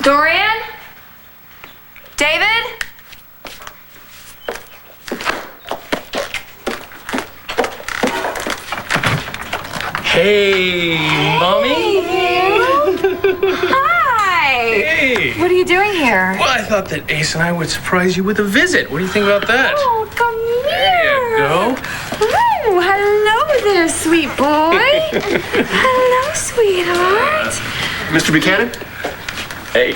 Dorian? David? Hey, Mommy. Hi. Hey. What are you doing here? Well, I thought that Ace and I would surprise you with a visit. What do you think about that? Oh, come There here. you go. Oh, hello there, sweet boy. Hello, sweetheart. Mr. Buchanan? Hey,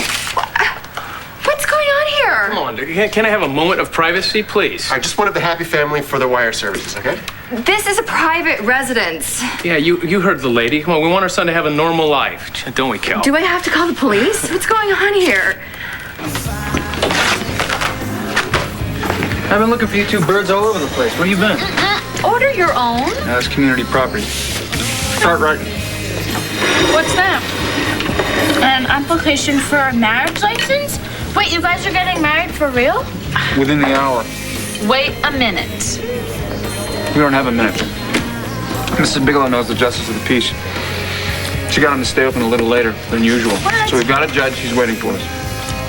What's going on here? come on. Can I have a moment of privacy, please? I just wanted the happy family for their wire services, okay? This is a private residence. Yeah, you heard the lady. Come on, we want our son to have a normal life, don't we, Cal? Do I have to call the police? What's going on here? I've been looking for you two birds all over the place. Where you been? Order your own. That's community property. Start writing. What's that? An application for a marriage license? Wait, you guys are getting married for real? Within the hour. Wait a minute. We don't have a minute. Mrs. Bigelow knows the justice of the peace. She got him to stay open a little later than usual. What? So we've got a judge. He's waiting for us.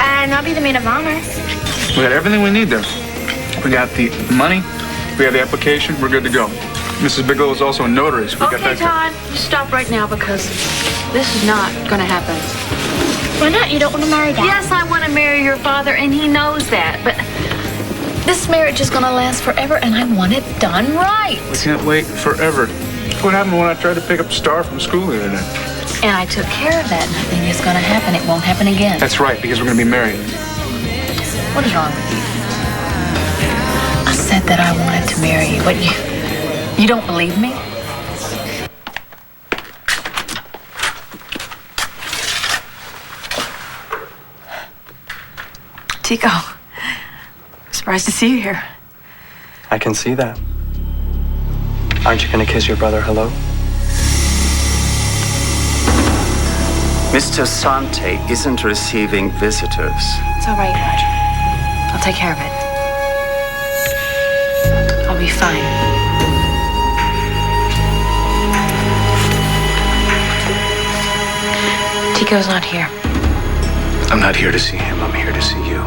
And I'll be the maid of honor. We got everything we need there. We got the money. We have the application. We're good to go. Mrs. Bigelow is also a notary. So we got Okay, that. Todd, you stop right now because this is not going to happen. Why not? You don't want to marry Dad? Yes, I want to marry your father, and he knows that, but this marriage is going to last forever, and I want it done right. We can't wait forever. What happened when I tried to pick up Star from school the other day? And I took care of that. Nothing is going to happen. It won't happen again. That's right, because we're going to be married. What is wrong with you? I said that I wanted to marry you, but you don't believe me? Tico, surprised to see you here. I can see that. Aren't you gonna kiss your brother hello? Mr. Sante isn't receiving visitors. It's all right, Roger. I'll take care of it. I'll be fine. Tico's not here. I'm not here to see him, I'm here to see you.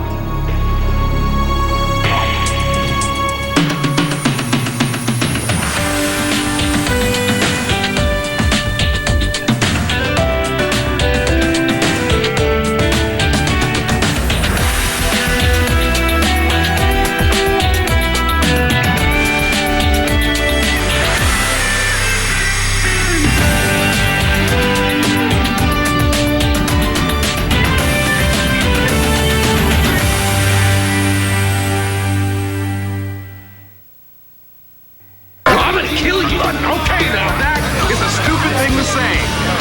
Okay now, that is a stupid thing to say.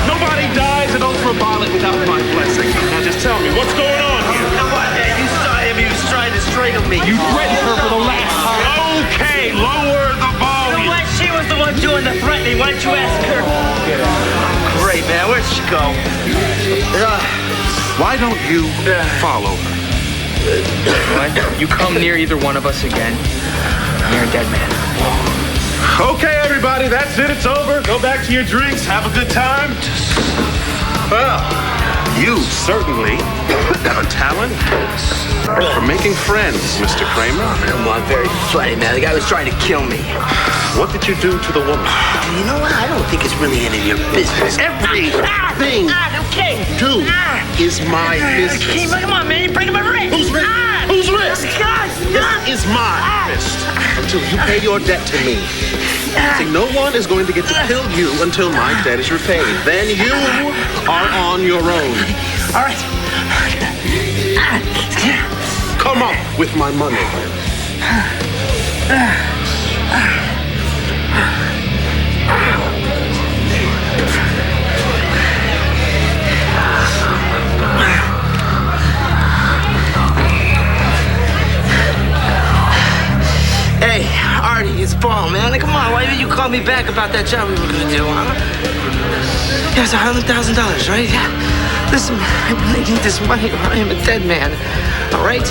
Nobody dies at ultraviolet without my blessing. Now just tell me, what's going on here? You know what? Hey, you saw him, he was trying to strangle me. You threatened her for the last time. Okay, lower the You volume. know what? She was the one doing the threatening. Why don't you ask her? Great, man. Where'd she go? Why don't you follow her? What? You come near either one of us again, you're a dead man. Okay, everybody, that's it. It's over. Go back to your drinks. Have a good time. Well, you certainly have a talent for making friends, Mr. Kramer. Come on, very funny, man. The guy was trying to kill me. What did you do to the woman? You know what? I don't think it's really any of your business. Everything Okay. you do is my business. Come on, man. You're breaking my wrist. Whose wrist? Whose wrist? God, This is my wrist until you pay your debt to me. See, no one is going to get to kill you until my debt is repaid. Then you are on your own. All right. Come on with my money. Hey, Artie, it's Paul, man. Come on, why didn't you call me back about that job we were gonna do, huh? Yeah, it's $100,000, right? Yeah. Listen, I really need this money or I am a dead man. All right?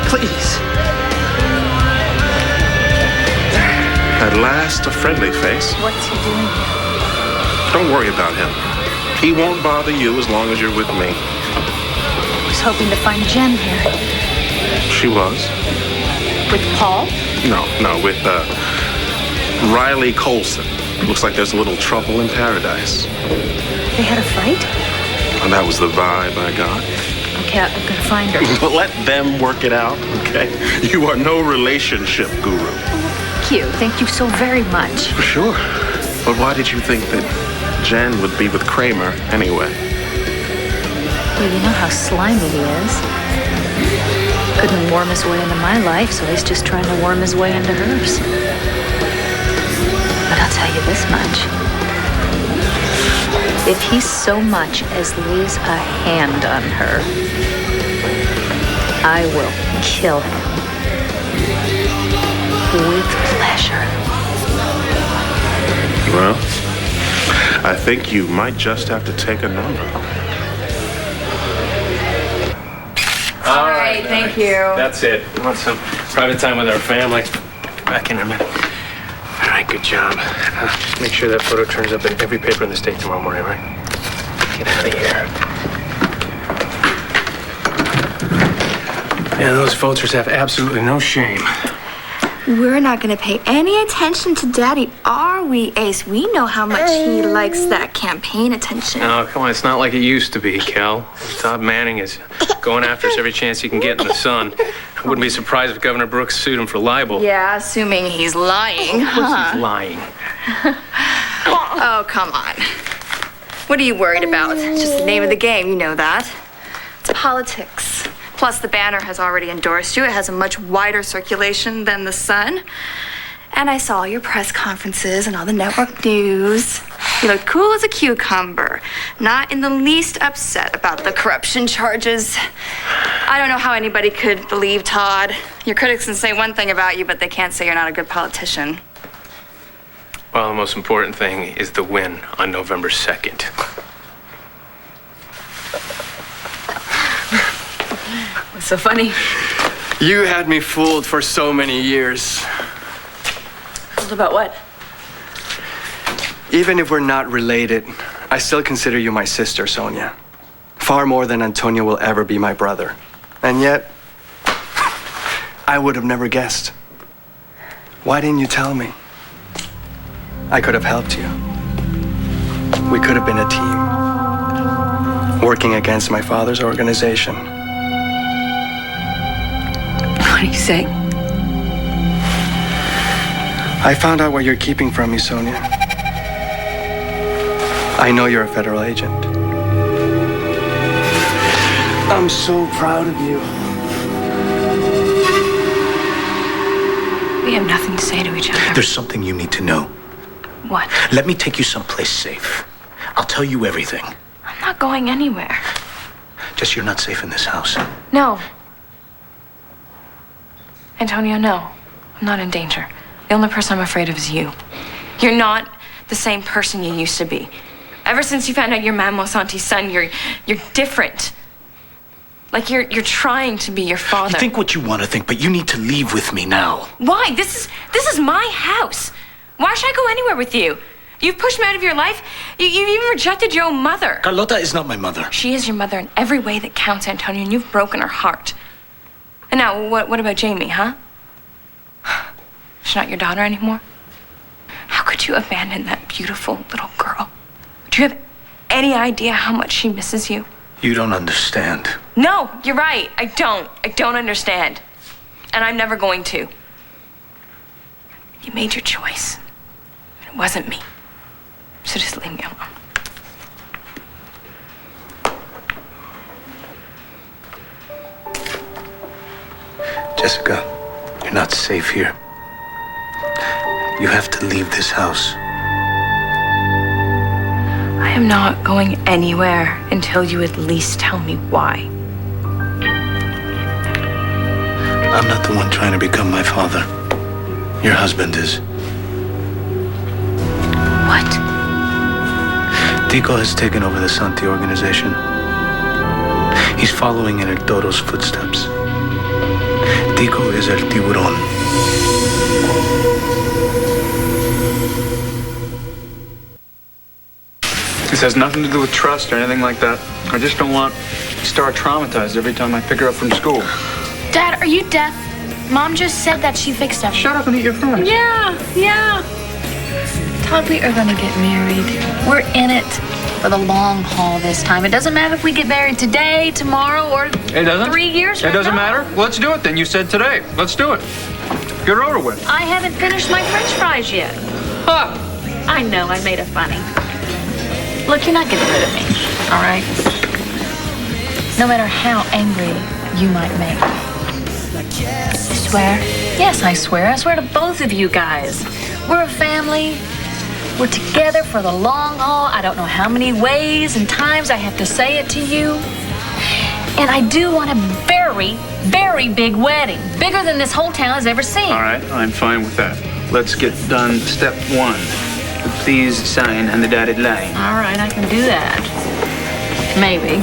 Please. At last, a friendly face. What's he doing here? Don't worry about him. He won't bother you as long as you're with me. was hoping to find Jen here. She was? With Paul? No, with Riley Colson. Looks like there's a little trouble in paradise. They had a fight? And that was the vibe I got. Okay, I'm gonna find her. But let them work it out, okay? You are no relationship guru. Thank you. Thank you so very much. For sure. But why did you think that Jen would be with Kramer anyway? Well, you know how slimy he is. Couldn't worm his way into my life, so he's just trying to worm his way into hers. But I'll tell you this much. If he so much as lays a hand on her, I will kill him. With pleasure. Well, I think you might just have to take a number. All right, thank you. That's it. We want some private time with our family. Back in a minute. All right, good job. Just make sure that photo turns up in every paper in the state tomorrow morning, right? Get out of here. Yeah, those voters have absolutely no shame. We're not going to pay any attention to Daddy, are we, Ace? We know how much he likes that campaign attention. Oh, come on. It's not like it used to be, Kel. Todd Manning is going after us every chance he can get in the sun. I wouldn't be surprised if Governor Brooks sued him for libel. Yeah, assuming he's lying. Of course he's lying. Oh, come on. What are you worried about? It's just the name of the game, you know that. It's politics. Plus, the banner has already endorsed you. It has a much wider circulation than the Sun. And I saw your press conferences and all the network news. You looked cool as a cucumber. Not in the least upset about the corruption charges. I don't know how anybody could believe Todd. Your critics can say one thing about you, but they can't say you're not a good politician. Well, the most important thing is the win on November 2nd. What's so funny? You had me fooled for so many years. Fooled about what? Even if we're not related, I still consider you my sister, Sonia. Far more than Antonio will ever be my brother. And yet, I would have never guessed. Why didn't you tell me? I could have helped you. We could have been a team, working against my father's organization. What do you say? I found out what you're keeping from me, Sonia. I know you're a federal agent. I'm so proud of you. We have nothing to say to each other. There's something you need to know. What? Let me take you someplace safe. I'll tell you everything. I'm not going anywhere. Just you're not safe in this house. No. Antonio, no. I'm not in danger. The only person I'm afraid of is you. You're not the same person you used to be. Ever since you found out you're Manuel Santi's son, you're different. Like you're trying to be your father. You think what you want to think, but you need to leave with me now. Why? This is my house. Why should I go anywhere with you? You've pushed me out of your life. You've even rejected your own mother. Carlota is not my mother. She is your mother in every way that counts, Antonio, and you've broken her heart. And now, what about Jamie, huh? She's not your daughter anymore? How could you abandon that beautiful little girl? Do you have any idea how much she misses you? You don't understand. No, you're right. I don't understand. And I'm never going to. You made your choice. It wasn't me. So just leave me alone. Jessica, you're not safe here. You have to leave this house. I am not going anywhere until you at least tell me why. I'm not the one trying to become my father. Your husband is. What? Tico has taken over the Santi organization. He's following in Arturo's footsteps. Tico is el tiburón. This has nothing to do with trust or anything like that. I just don't want Star traumatized every time I pick her up from school. Dad, are you deaf? Mom just said that she fixed everything. Shut up and eat your fries. Yeah. Todd, we are gonna get married. We're in it for the long haul this time. It doesn't matter if we get married today, tomorrow, or It doesn't? 3 years from It doesn't now. matter? Let's do it then. You said today. Let's do it. Get her over with. I haven't finished my French fries yet. Huh. I know, I made it funny. Look, you're not getting rid of me, all right? No matter how angry you might make me. You swear? Yes, I swear. I swear to both of you guys. We're a family. We're together for the long haul. I don't know how many ways and times I have to say it to you. And I do want a very, very big wedding. Bigger than this whole town has ever seen. All right, I'm fine with that. Let's get done step 1. Please sign on the dotted line. All right, I can do that. Maybe.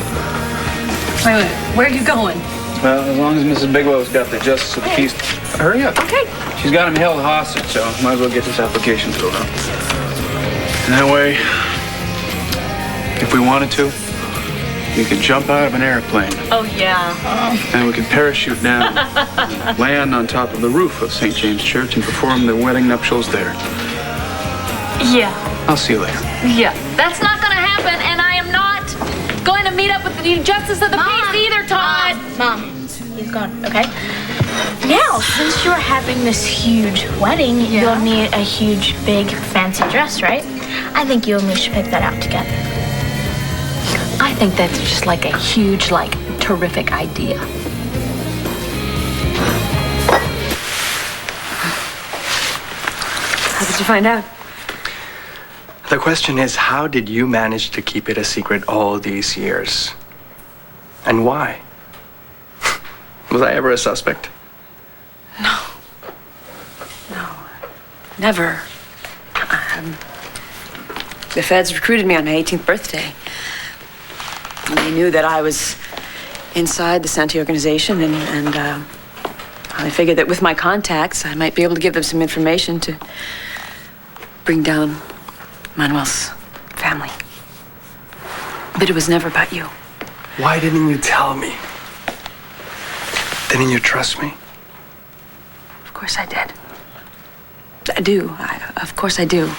Wait, where are you going? Well, as long as Mrs. Bigelow's got the justice of the peace. Hurry up. Okay. She's got him held hostage, so might as well get this application filled out. And that way, if we wanted to, we could jump out of an airplane Oh, yeah. and we could parachute down, land on top of the roof of St. James Church and perform the wedding nuptials there. Yeah. I'll see you later. Yeah. That's not gonna happen, and I am not going to meet up with the justice of the peace either, Todd. Mom, he's gone, okay? Now, since you're having this huge wedding, you'll need a huge, big, fancy dress, right? I think you and me should pick that out together. I think that's just like a huge, terrific idea. How did you find out? The question is, how did you manage to keep it a secret all these years? And why? Was I ever a suspect? No, never. The feds recruited me on my 18th birthday. And they knew that I was inside the Santi organization, and I figured that with my contacts, I might be able to give them some information to bring down Manuel's family. But it was never about you. Why didn't you tell me? Didn't you trust me? Of course I did. I do. Of course I do.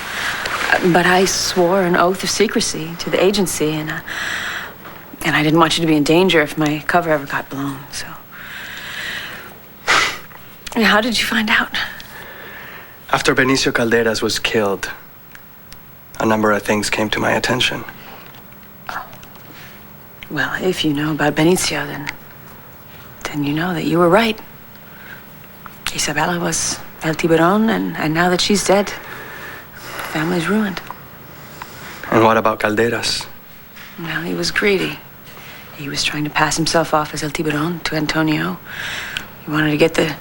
But I swore an oath of secrecy to the agency, and I didn't want you to be in danger if my cover ever got blown, so. How did you find out? After Benicio Calderas was killed, a number of things came to my attention. Well, if you know about Benicio, then you know that you were right. Isabella was El Tiburon, and now that she's dead, the family's ruined. And what about Calderas? Well, he was greedy. He was trying to pass himself off as El Tiburon to Antonio. He wanted to get the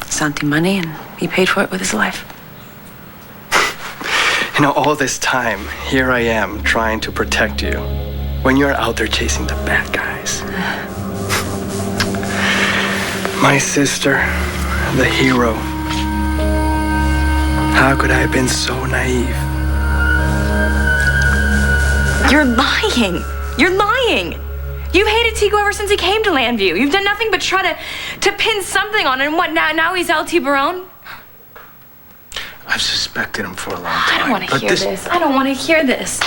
Santi money, and he paid for it with his life. You know, all this time, here I am trying to protect you when you're out there chasing the bad guys. My sister, the hero. How could I have been so naive? You're lying. You're lying. You've hated Tico ever since he came to Landview. You've done nothing but try to pin something on him. And what, now he's El Tiburon? I've suspected him for a long time. I don't want to hear this. I don't want to hear this.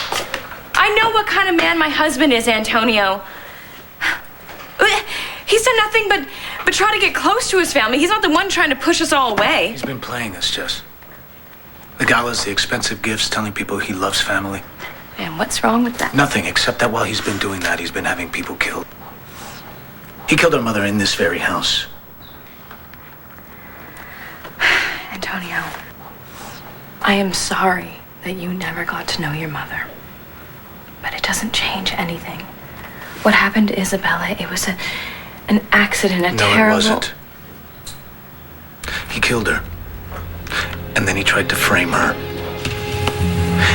I know what kind of man my husband is, Antonio. He's done nothing but try to get close to his family. He's not the one trying to push us all away. He's been playing us, Jess. The galas, the expensive gifts, telling people he loves family. And what's wrong with that? Nothing, except that while he's been doing that, he's been having people killed. He killed our mother in this very house. Antonio, I am sorry that you never got to know your mother. But it doesn't change anything. What happened to Isabella, it was an accident, a terrible... No, it wasn't. He killed her. And then he tried to frame her.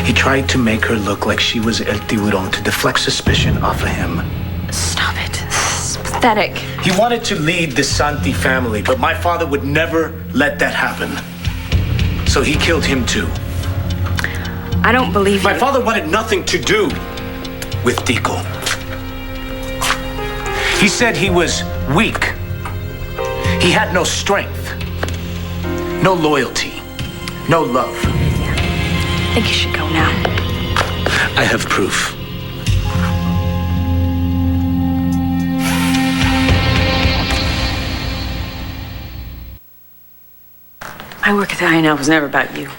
He tried to make her look like she was El Tiburon to deflect suspicion off of him. Stop it. This is pathetic. He wanted to lead the Santi family, but my father would never let that happen. So he killed him too. I don't believe My you. father wanted nothing to do with Tico. He said he was weak. He had no strength, no loyalty, no love. I think you should go now. I have proof. My work at the A&O was never about you.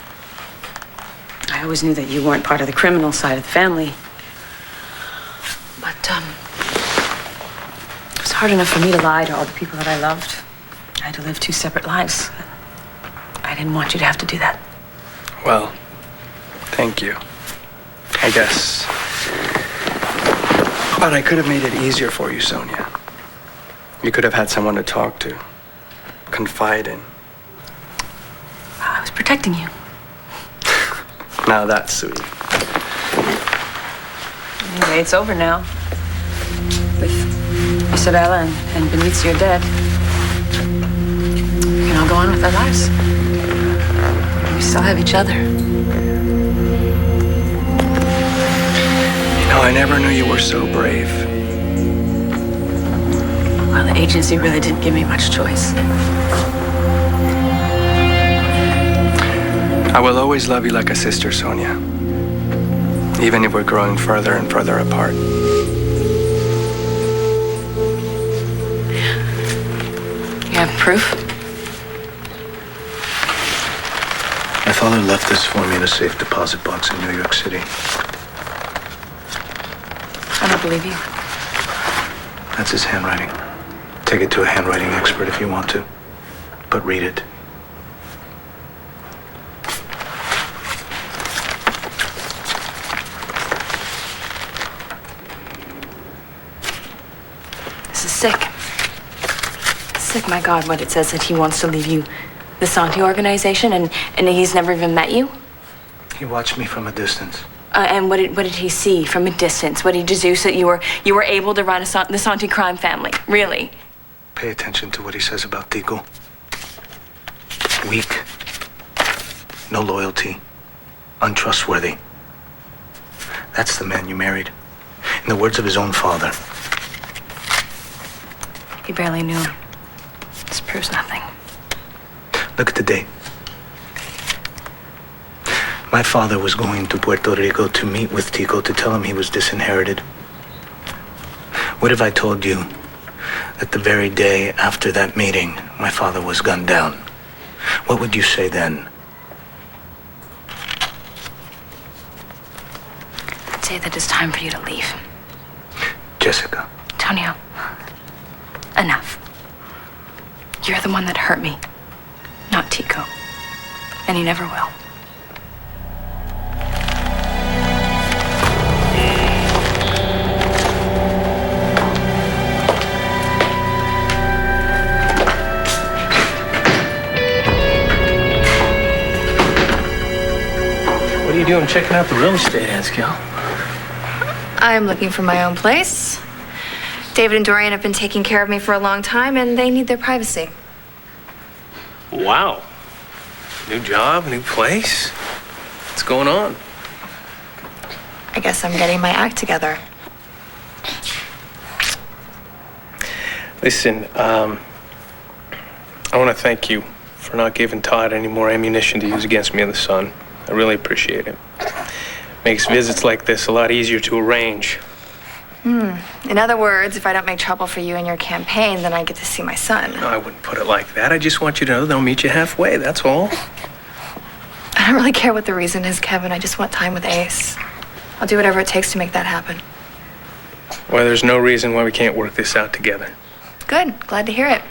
I always knew that you weren't part of the criminal side of the family. But, it was hard enough for me to lie to all the people that I loved. I had to live two separate lives. I didn't want you to have to do that. Well, thank you, I guess. But I could have made it easier for you, Sonia. You could have had someone to talk to, confide in. I was protecting you. Now that's sweet. Anyway, it's over now. With Isabella and Benicio dead, we can all go on with our lives. We still have each other. You know, I never knew you were so brave. Well, the agency really didn't give me much choice. I will always love you like a sister, Sonia. Even if we're growing further and further apart. You have proof? My father left this for me in a safe deposit box in New York City. I don't believe you. That's his handwriting. Take it to a handwriting expert if you want to. But read it. This is sick. Sick, my God, what it says that he wants to leave you the Santi organization and he's never even met you? He watched me from a distance. And what did he see from a distance? What did he deduce that you were able to run the Santi crime family? Really? Pay attention to what he says about Tico. Weak. No loyalty. Untrustworthy. That's the man you married. In the words of his own father. You barely knew him. This proves nothing. Look at the date. My father was going to Puerto Rico to meet with Tico to tell him he was disinherited. What if I told you that the very day after that meeting, my father was gunned down? What would you say then? I'd say that it's time for you to leave. Jessica. Antonio, enough. You're the one that hurt me, not Tico. And he never will. What are you doing checking out the real estate ads, Cal? I'm looking for my own place. David and Dorian have been taking care of me for a long time, and they need their privacy. Wow. New job, new place. What's going on? I guess I'm getting my act together. Listen, I want to thank you for not giving Todd any more ammunition to use against me in the Sun. I really appreciate it. Makes visits like this a lot easier to arrange. In other words, if I don't make trouble for you in your campaign, then I get to see my son. No, I wouldn't put it like that. I just want you to know that I'll meet you halfway, that's all. I don't really care what the reason is, Kevin. I just want time with Ace. I'll do whatever it takes to make that happen. Well, there's no reason why we can't work this out together. Good. Glad to hear it.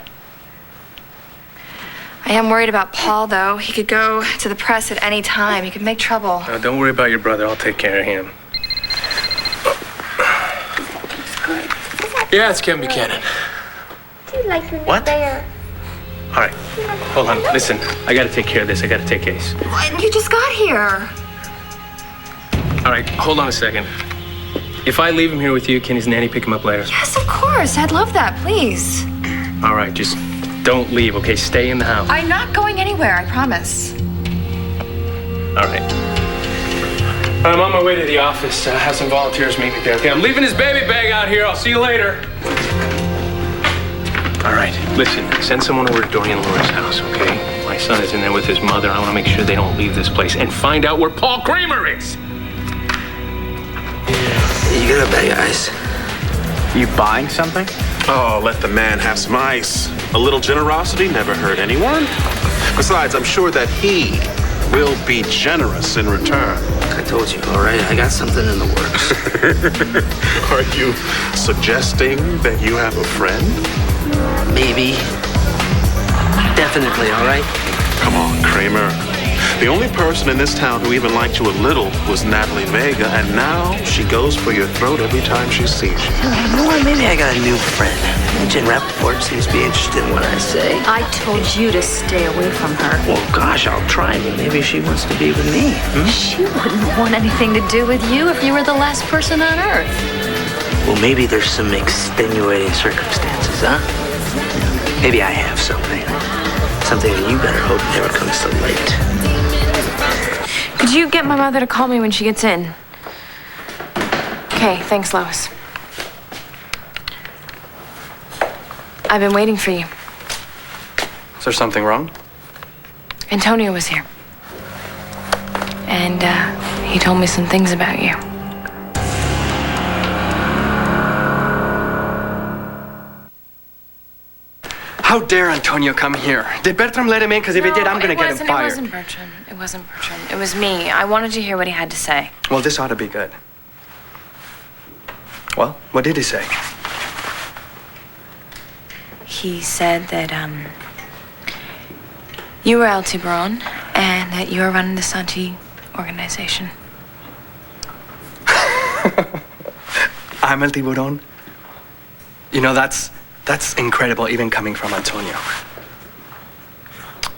I am worried about Paul, though. He could go to the press at any time. He could make trouble. No, don't worry about your brother. I'll take care of him. Yeah, it's Kevin Buchanan. Do you like your new What? bear? All right, hold on. Listen, I gotta take care of this. I gotta take Ace. What? You just got here. All right, hold on a second. If I leave him here with you, can his nanny pick him up later? Yes, of course. I'd love that. Please. All right, just don't leave, okay? Stay in the house. I'm not going anywhere. I promise. All right. I'm on my way to the office. Have some volunteers meet me there. Okay, I'm leaving his baby bag out here. I'll see you later. All right, listen, send someone over to Dorian Laura's house, okay? My son is in there with his mother. I want to make sure they don't leave this place. And find out where Paul Kramer is. You got a bag of ice. You buying something? Oh, let the man have some ice. A little generosity never hurt anyone. Besides, I'm sure that he will be generous in return. I told you, all right? I got something in the works. Are you suggesting that you have a friend? Maybe. Definitely, all right? Come on, Kramer. The only person in this town who even liked you a little was Natalie Vega, and now she goes for your throat every time she sees you. You know what? Maybe I got a new friend. Jen Rappaport seems to be interested in what I say. I told you to stay away from her. Well, gosh, I'll try, but maybe she wants to be with me. She wouldn't want anything to do with you if you were the last person on Earth. Well, maybe there's some extenuating circumstances, huh? Maybe I have something. Something that you better hope never comes to light. Could you get my mother to call me when she gets in? Okay, thanks, Lois. I've been waiting for you. Is there something wrong? Antonio was here. And, he told me some things about you. How dare Antonio come here? Did Bertram let him in? Because if he did, I'm going to get him fired. It wasn't Bertram. It wasn't Bertram. It was me. I wanted to hear what he had to say. Well, this ought to be good. Well, what did he say? He said that, you were El Tiburon and that you were running the Santi organization. I'm El Tiburon? You know, that's incredible, even coming from Antonio.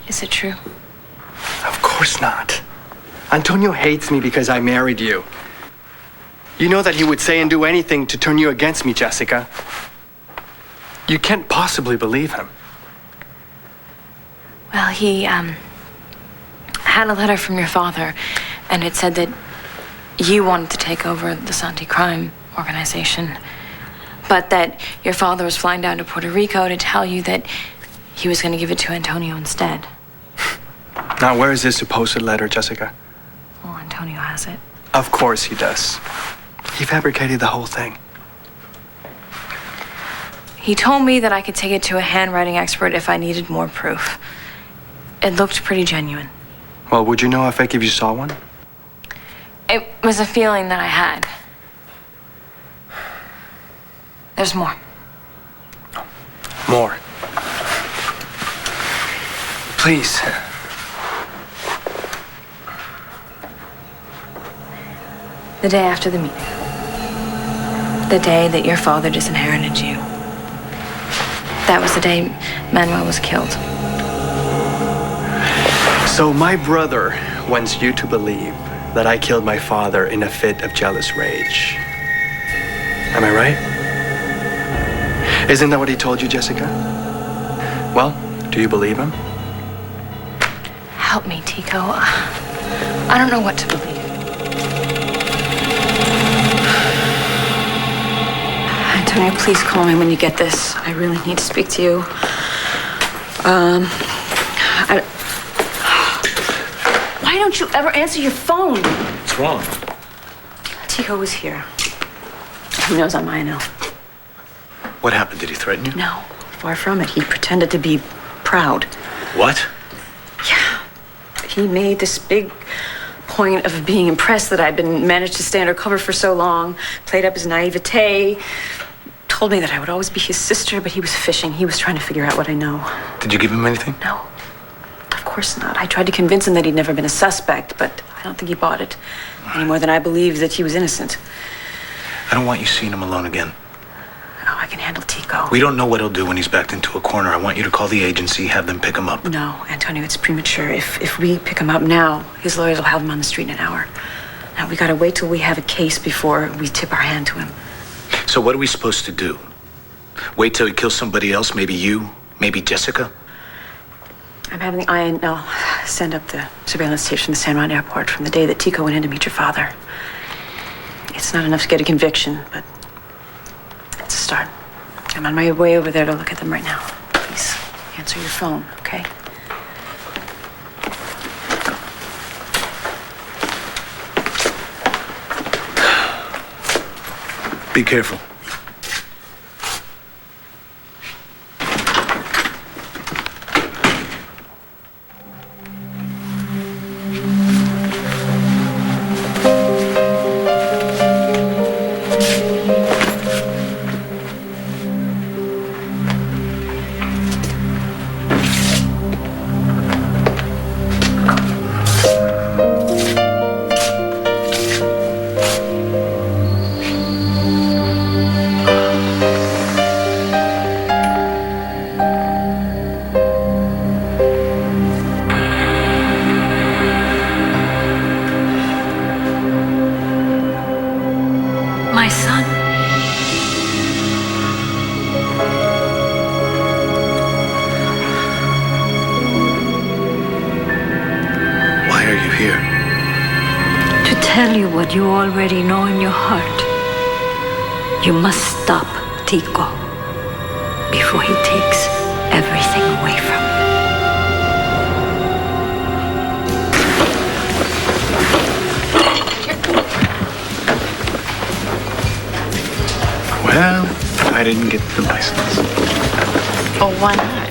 Is it true? Of course not. Antonio hates me because I married you. You know that he would say and do anything to turn you against me, Jessica. You can't possibly believe him. Well, he, had a letter from your father, and it said that you wanted to take over the Santi crime organization, but that your father was flying down to Puerto Rico to tell you that he was going to give it to Antonio instead. Now, where is this supposed letter, Jessica? Well, Antonio has it. Of course he does. He fabricated the whole thing. He told me that I could take it to a handwriting expert if I needed more proof. It looked pretty genuine. Well, would you know if you saw one? It was a feeling that I had. There's more. More. Please. The day after the meeting. The day that your father disinherited you. That was the day Manuel was killed. So my brother wants you to believe that I killed my father in a fit of jealous rage. Am I right? Isn't that what he told you, Jessica? Well, do you believe him? Help me, Tico. I don't know what to believe. Antonio, please call me when you get this. I really need to speak to you. Why don't you ever answer your phone? What's wrong? Tico was here. He knows I'm A&O. What happened? Did he threaten you? No, far from it. He pretended to be proud. What? Yeah. He made this big point of being impressed that I'd managed to stay undercover for so long, played up his naivete, told me that I would always be his sister, but he was fishing. He was trying to figure out what I know. Did you give him anything? No, of course not. I tried to convince him that he'd never been a suspect, but I don't think he bought it any more than I believed that he was innocent. I don't want you seeing him alone again. Oh, I can handle Tico. We don't know what he'll do when he's backed into a corner. I want you to call the agency, have them pick him up. No, Antonio, it's premature. If we pick him up now, his lawyers will have him on the street in an hour. Now, we gotta wait till we have a case before we tip our hand to him. So what are we supposed to do? Wait till he kills somebody else? Maybe you? Maybe Jessica? I'm having the A&O send up the surveillance tapes from the San Juan airport from the day that Tico went in to meet your father. It's not enough to get a conviction, but it's a start. I'm on my way over there to look at them right now. Please answer your phone, okay? Be careful. My son. Why are you here? To tell you what you already know in your heart. You must stop Tico before he takes everything away from you. Well, I didn't get the license. Oh, why not?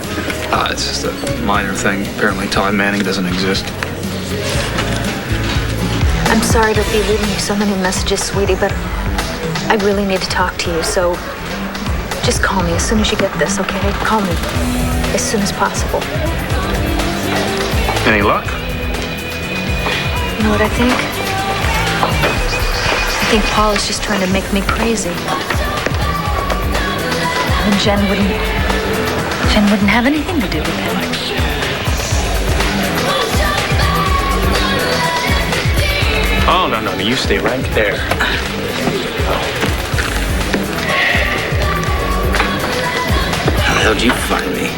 It's just a minor thing. Apparently, Todd Manning doesn't exist. I'm sorry to be leaving you so many messages, sweetie, but I really need to talk to you, so just call me as soon as you get this, okay? Call me as soon as possible. Any luck? You know what I think? I think Paul is just trying to make me crazy. And Jen wouldn't have anything to do with it. Oh, no, you stay right there. How the hell did you find me?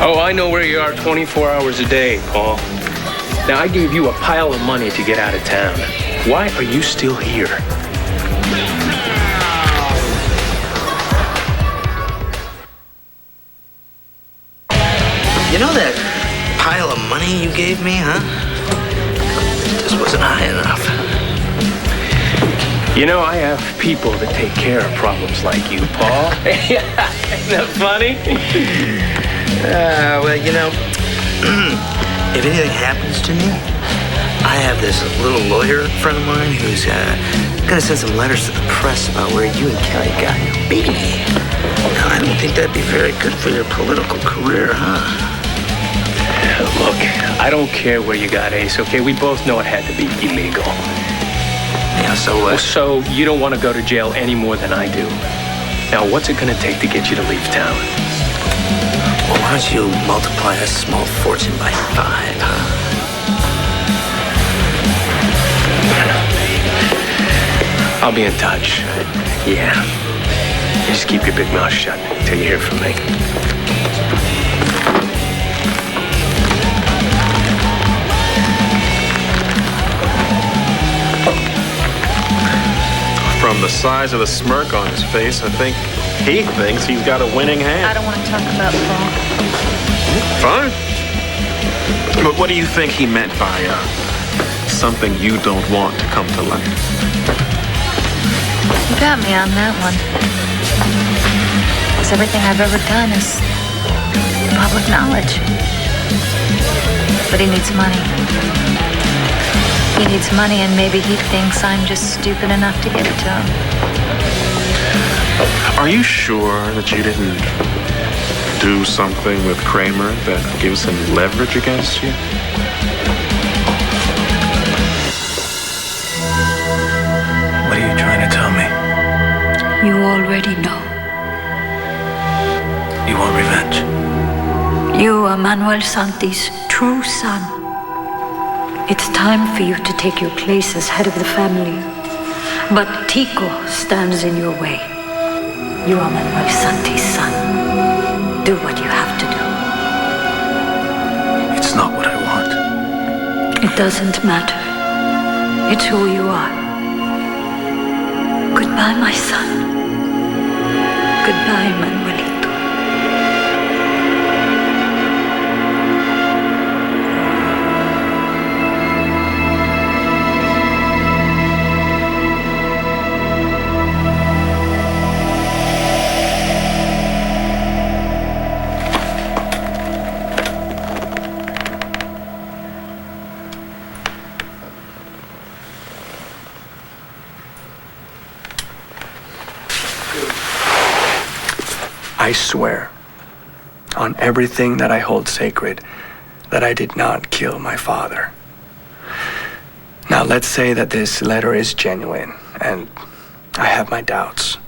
Oh, I know where you are 24 hours a day, Paul. Now, I gave you a pile of money to get out of town. Why are you still here? You know that pile of money you gave me, huh? Just wasn't high enough. You know, I have people that take care of problems like you, Paul. Yeah, isn't that funny? Well, you know, if anything happens to me, I have this little lawyer friend of mine who's gonna send some letters to the press about where you and Kelly got your baby. Now, I don't think that'd be very good for your political career, huh? Look, I don't care where you got Ace, okay? We both know it had to be illegal. Yeah, so what? Well, so you don't want to go to jail any more than I do. Now, what's it gonna take to get you to leave town? Well, why don't you multiply a small fortune by 5, huh? I'll be in touch. Yeah. You just keep your big mouth shut until you hear from me. From the size of the smirk on his face, I think he thinks he's got a winning hand. I don't want to talk about Paul. Fine. But what do you think he meant by something you don't want to come to light? You got me on that one. Because everything I've ever done is public knowledge. But he needs money. He needs money, and maybe he thinks I'm just stupid enough to give it to him. Are you sure that you didn't do something with Kramer that gives him leverage against you? What are you trying to tell me? You already know. You want revenge? You are Manuel Santi's true son. It's time for you to take your place as head of the family. But Tico stands in your way. You are Manuel Santi's son. Do what you have to do. not what I want. It doesn't matter. It's who you are. Goodbye, my son. Goodbye, Manuelito. I swear on everything that I hold sacred that I did not kill my father. Now, let's say that this letter is genuine and I have my doubts.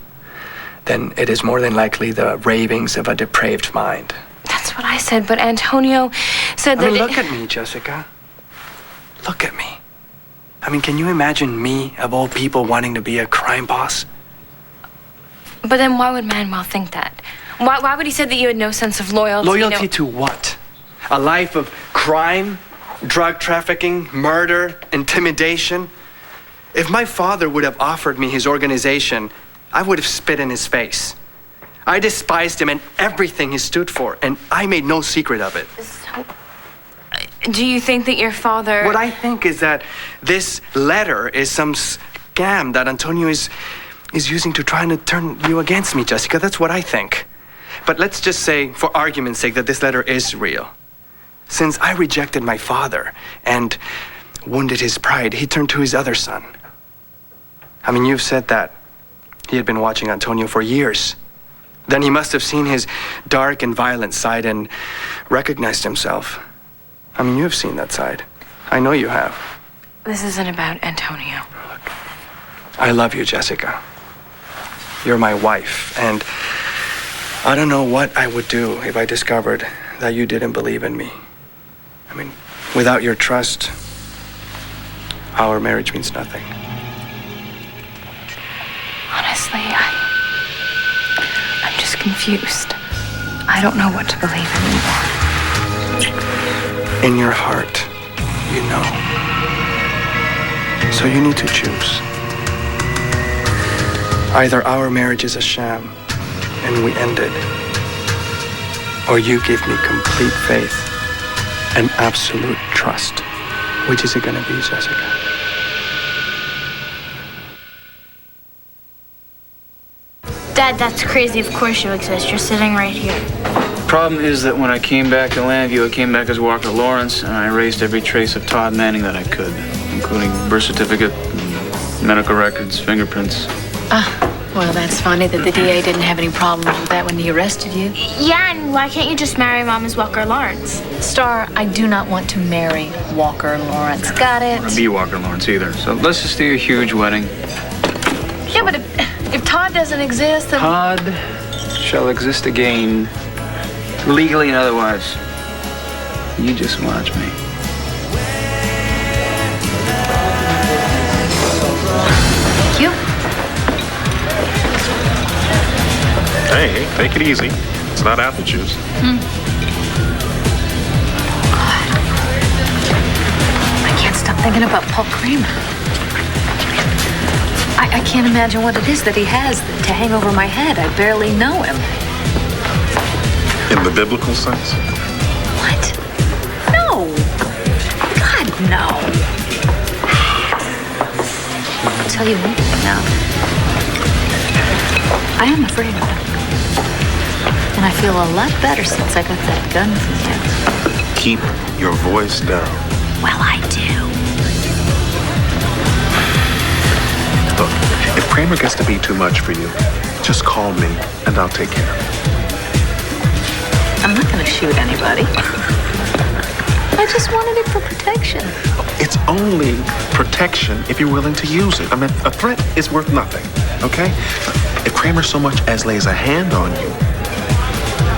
Then it is more than likely the ravings of a depraved mind. That's what I said, but Antonio said that. Look at me, Jessica. Look at me. I mean, can you imagine me, of all people, wanting to be a crime boss? But then why would Manuel think that? Why would he say that you had no sense of loyalty? Loyalty to what? A life of crime, drug trafficking, murder, intimidation? If my father would have offered me his organization, I would have spit in his face. I despised him and everything he stood for, and I made no secret of it. So, do you think that your father... What I think is that this letter is some scam that Antonio is using to try and turn you against me, Jessica. That's what I think. But let's just say, for argument's sake, that this letter is real. Since I rejected my father and wounded his pride, he turned to his other son. I mean, you've said that he had been watching Antonio for years. Then he must have seen his dark and violent side and recognized himself. I mean, you've seen that side. I know you have. This isn't about Antonio. Look, I love you, Jessica. You're my wife, and I don't know what I would do if I discovered that you didn't believe in me. I mean, without your trust, our marriage means nothing. Honestly, I'm just confused. I don't know what to believe anymore. In your heart, you know. So you need to choose. Either our marriage is a sham and we end it, or you give me complete faith and absolute trust. Which is it gonna be, Jessica? Dad, that's crazy. Of course you exist. You're sitting right here. Problem is that when I came back to Landview, I came back as Walker Lawrence, and I erased every trace of Todd Manning that I could, including birth certificate, medical records, fingerprints. Well, that's funny that the DA didn't have any problems with that when he arrested you. Yeah, and why can't you just marry Mom as Walker Lawrence? Star, I do not want to marry Walker Lawrence. Got it? Or be Walker Lawrence either. So let's just do a huge wedding. Yeah, but if Todd doesn't exist, then... Todd shall exist again, legally and otherwise. You just watch me. Thank you. Hey, take it easy. It's not apple juice. I can't stop thinking about Paul Kramer. I can't imagine what it is that he has to hang over my head. I barely know him. In the biblical sense? What? No. God, no. I'll tell you one thing now. I am afraid of him. And I feel a lot better since I got that gun from him. Keep your voice down. Well, I do. Look, if Kramer gets to be too much for you, just call me and I'll take care of it. I'm not going to shoot anybody. I just wanted it for protection. It's only protection if you're willing to use it. I mean, a threat is worth nothing, okay? If Kramer so much as lays a hand on you,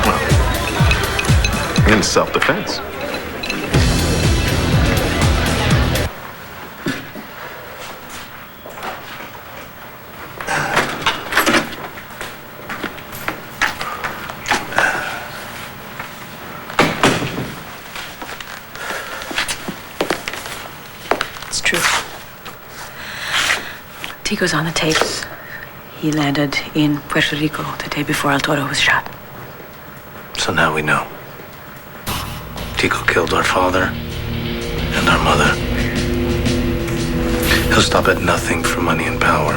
well, in self-defense. Tico's on the tapes. He landed in Puerto Rico the day before El Toro was shot. So now we know. Tico killed our father and our mother. He'll stop at nothing for money and power.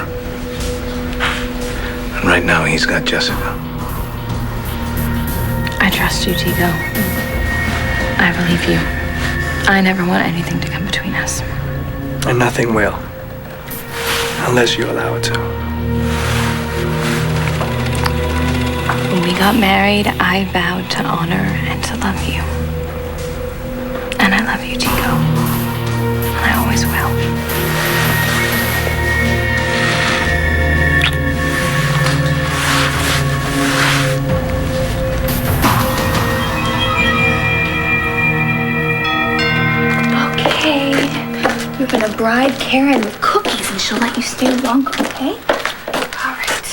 And right now he's got Jessica. I trust you, Tico. I believe you. I never want anything to come between us. And nothing will. Unless you allow it to. When we got married, I vowed to honor and to love you. And I love you, Tico. And I always will. Okay. You're gonna bribe Karen with cookies and she'll let you stay longer, okay? All right.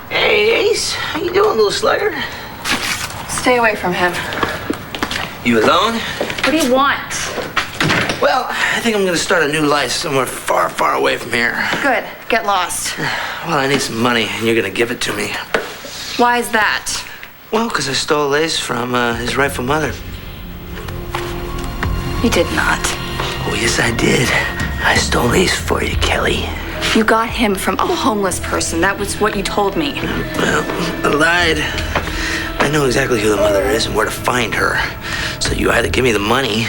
Hey, Ace. How you doing, little slugger? Stay away from him. You alone? What do you want? Well, I think I'm gonna start a new life somewhere far, far away from here. Good. Get lost. Well, I need some money, and you're gonna give it to me. Why is that? Well, because I stole Lace from his rightful mother. You did not. Oh, yes, I did. I stole Lace for you, Kelly. You got him from a homeless person. That was what you told me. Well, I lied. I know exactly who the mother is and where to find her. So you either give me the money,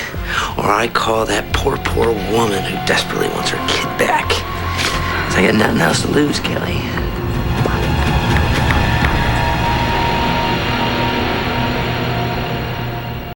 or I call that poor, poor woman who desperately wants her kid back. 'Cause I got nothing else to lose, Kelly.